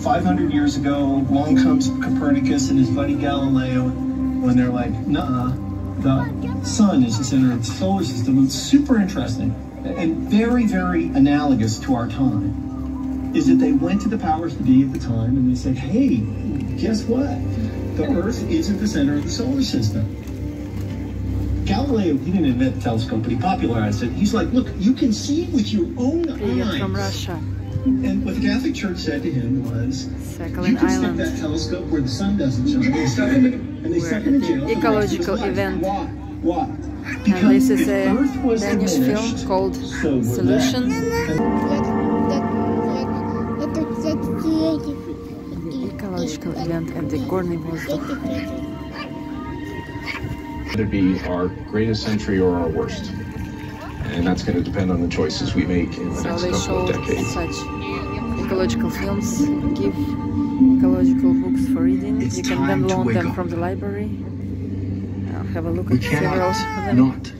500 years ago, along comes Copernicus and his buddy Galileo, when they're like, nuh-uh, the sun is the center of the solar system. It's super interesting and very, very analogous to our time, is that they went to the powers to be at the time and they said, hey, guess what? The Earth is at the center of the solar system. Galileo, he didn't invent the telescope, but he popularized it. He's like, look, you can see with your own eyes. From Russia. And what the Catholic Church said to him was, Sakhalin you can stick Island. that telescope where the sun doesn't shine. They stuck him in jail. Ecological event. Why? And this is a Danish film called Solution. Ecological event at the Gorny Vozdukh. Either be our greatest century or our worst. And that's going to depend on the choices we make in the next couple of decades. Such ecological films, give ecological books for reading. You can then loan them from the library. I'll have a look at several of them. Not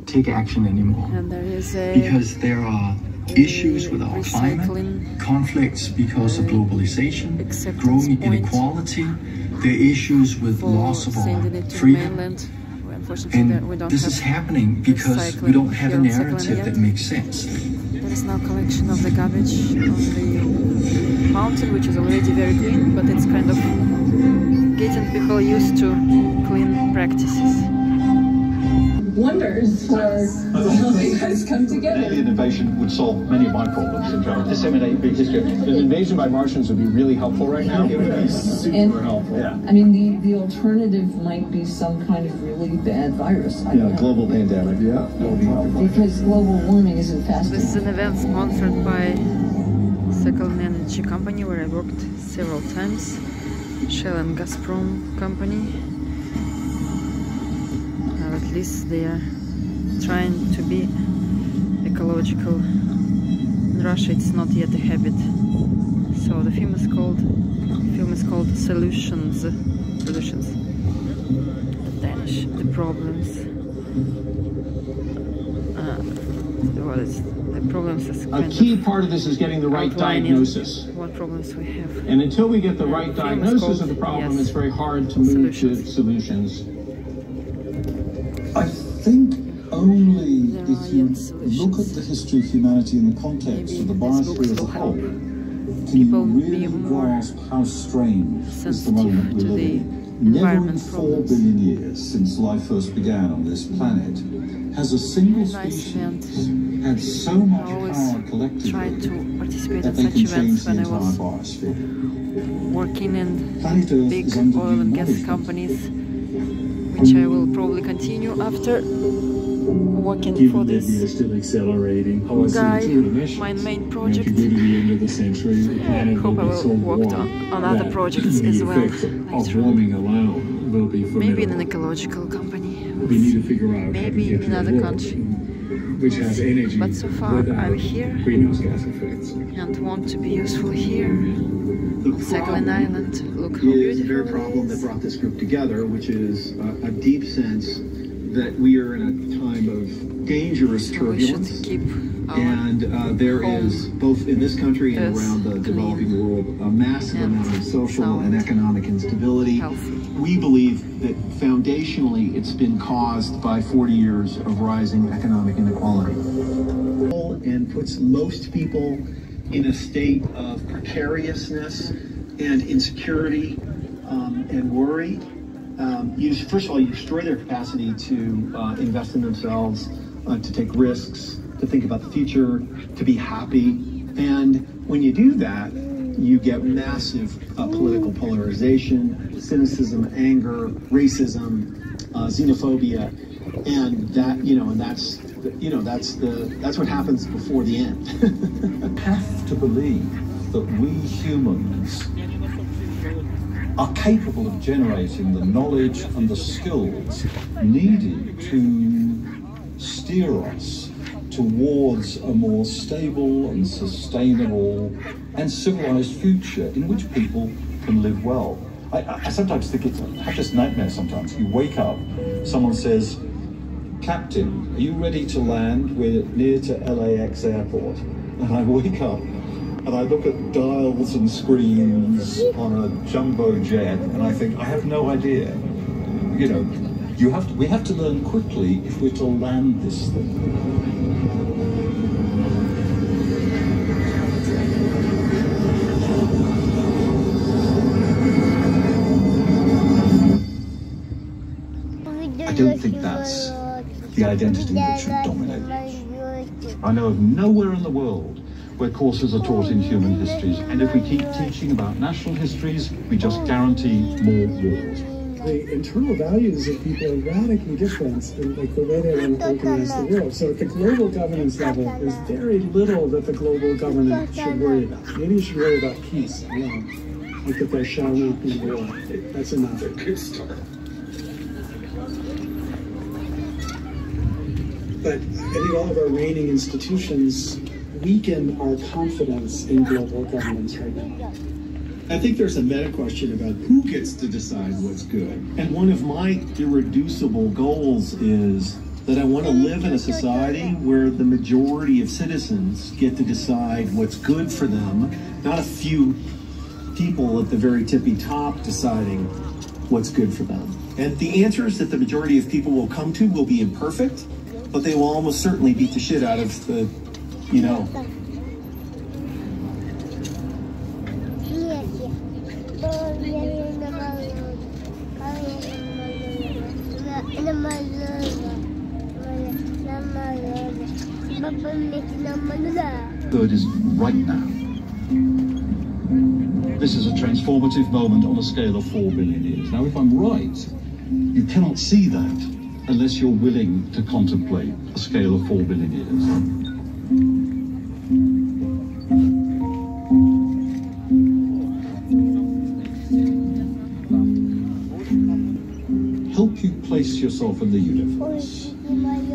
take action anymore. And there is a because there are issues with our climate, conflicts because of globalization, growing inequality, there are issues with loss of our freedom. And this is happening because we don't have a narrative that makes sense. There is now a collection of the garbage on the mountain, which is already very clean, but it's kind of getting people used to clean practices. Wonders for how you guys come together. The invasion would solve many of my problems in terms of disseminate big history. An invasion by Martians would be really helpful right now. It would be super helpful. Yeah. I mean, the alternative might be some kind of really bad virus. Global pandemic. Yeah. Because global warming isn't fast enough. This is an event sponsored by Sakhalin Energy Company, where I worked several times. Shell and Gazprom company. At least they are trying to be ecological. In Russia it's not yet a habit. So the film is called Solutions. The Danish, the problems. The problems is a key part of this is getting the right diagnosis. What problems we have. And until we get the right diagnosis of the problem, it's very hard to move to solutions. I think only if you look at the history of humanity in the context of the biosphere as a whole, can you really grasp how strange is the moment we live in. Never in 4 billion years since life first began on this planet has a single species had so much power collectively that they can change the entire biosphere. Working in big oil and gas companies, which I will probably continue after working for this guy, my main project. I hope I will work on other projects as well later on. Maybe in an ecological company, maybe in another country. But so far I'm here and want to be useful here on Sakhalin Island. Look how beautiful the very problem that brought this group together, which is a deep sense that we are in a time of dangerous turbulence, and there is, both in this country and around the developing world, a massive amount of social and economic instability. We believe that foundationally it's been caused by 40 years of rising economic inequality, and puts most people in a state of precariousness and insecurity and worry. First of all, you destroy their capacity to invest in themselves, to take risks, to think about the future, to be happy. And when you do that, you get massive political polarization, cynicism, anger, racism, xenophobia, and that, that's what happens before the end. I have to believe that we humans are capable of generating the knowledge and the skills needed to steer us towards a more stable and sustainable and civilized future in which people can live well. I sometimes think I have this nightmare sometimes. You wake up, someone says, "Captain, are you ready to land? We're near to LAX airport." And I wake up and I look at dials and screens on a jumbo jet, and I think, I have no idea. You know, we have to learn quickly if we're to land this thing. I don't think that's the identity that should dominate. I know of nowhere in the world where courses are taught in human histories, and if we keep teaching about national histories, we just guarantee more wars. The internal values of people are radically different in like the way they want to organize the world. So at the global governance level, there's very little that the global government should worry about. Maybe you should worry about peace alone. Like that there shall not be war. That's enough. Good start. But I think all of our reigning institutions weaken our confidence in global governance right now. I think there's a meta question about who gets to decide what's good. And one of my irreducible goals is that I want to live in a society where the majority of citizens get to decide what's good for them, not a few people at the very tippy top deciding what's good for them. And the answers that the majority of people will come to will be imperfect, but they will almost certainly beat the shit out of the, you know. Good is right now. This is a transformative moment on a scale of 4 billion years. Now, if I'm right, you cannot see that unless you're willing to contemplate a scale of 4 billion years. Help you place yourself in the universe.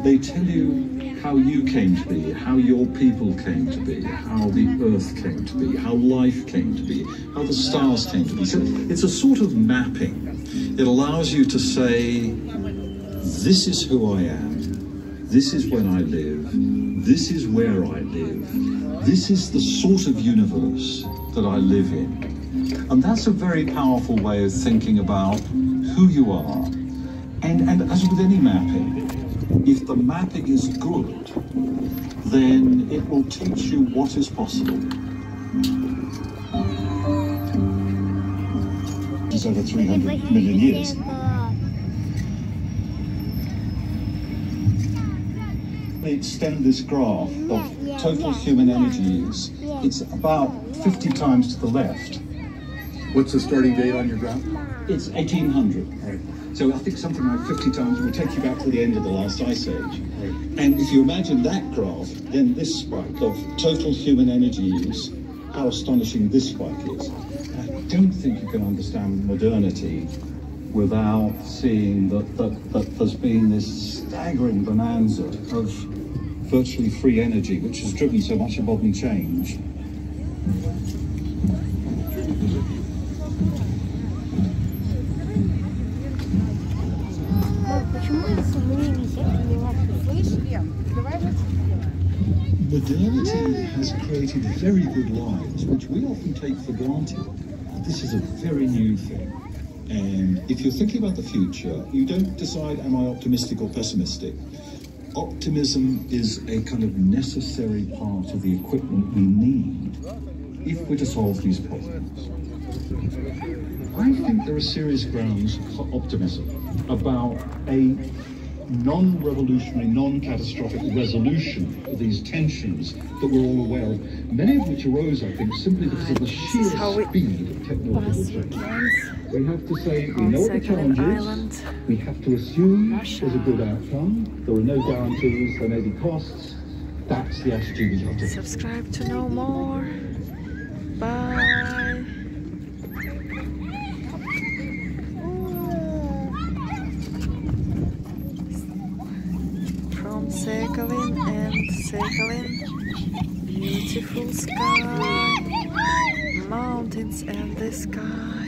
They tell you how you came to be, how your people came to be, how the earth came to be, how life came to be, how the stars came to be. So it's a sort of mapping. It allows you to say, this is who I am, this is when I live, this is where I live, this is the sort of universe that I live in. And that's a very powerful way of thinking about who you are. And as with any mapping, if the mapping is good, then it will teach you what is possible. It's over 300 million years. They extend this graph of total human energy use. It's about 50 times to the left. What's the starting date on your graph? It's 1800. Right. So I think something like 50 times will take you back to the end of the last ice age. Right. And if you imagine that graph, then this spike of total human energy use, how astonishing this spike is. I don't think you can understand modernity without seeing that there's been this staggering bonanza of virtually free energy, which has driven so much of modern change. Modernity has created very good lives, which we often take for granted. This is a very new thing. And if you're thinking about the future, you don't decide, am I optimistic or pessimistic? Optimism is a kind of necessary part of the equipment we need if we're to solve these problems. I think there are serious grounds for optimism about a non-revolutionary, non-catastrophic resolution of these tensions that we're all aware of, many of which arose, I think, simply because of the sheer speed of technological change. We have to say, we know what the challenge is, we have to assume there's a good outcome, there are no guarantees, there may be costs. That's the attitude we have to take. Subscribe to know more. Bye. Sakhalin and Sakhalin, beautiful sky, mountains and the sky.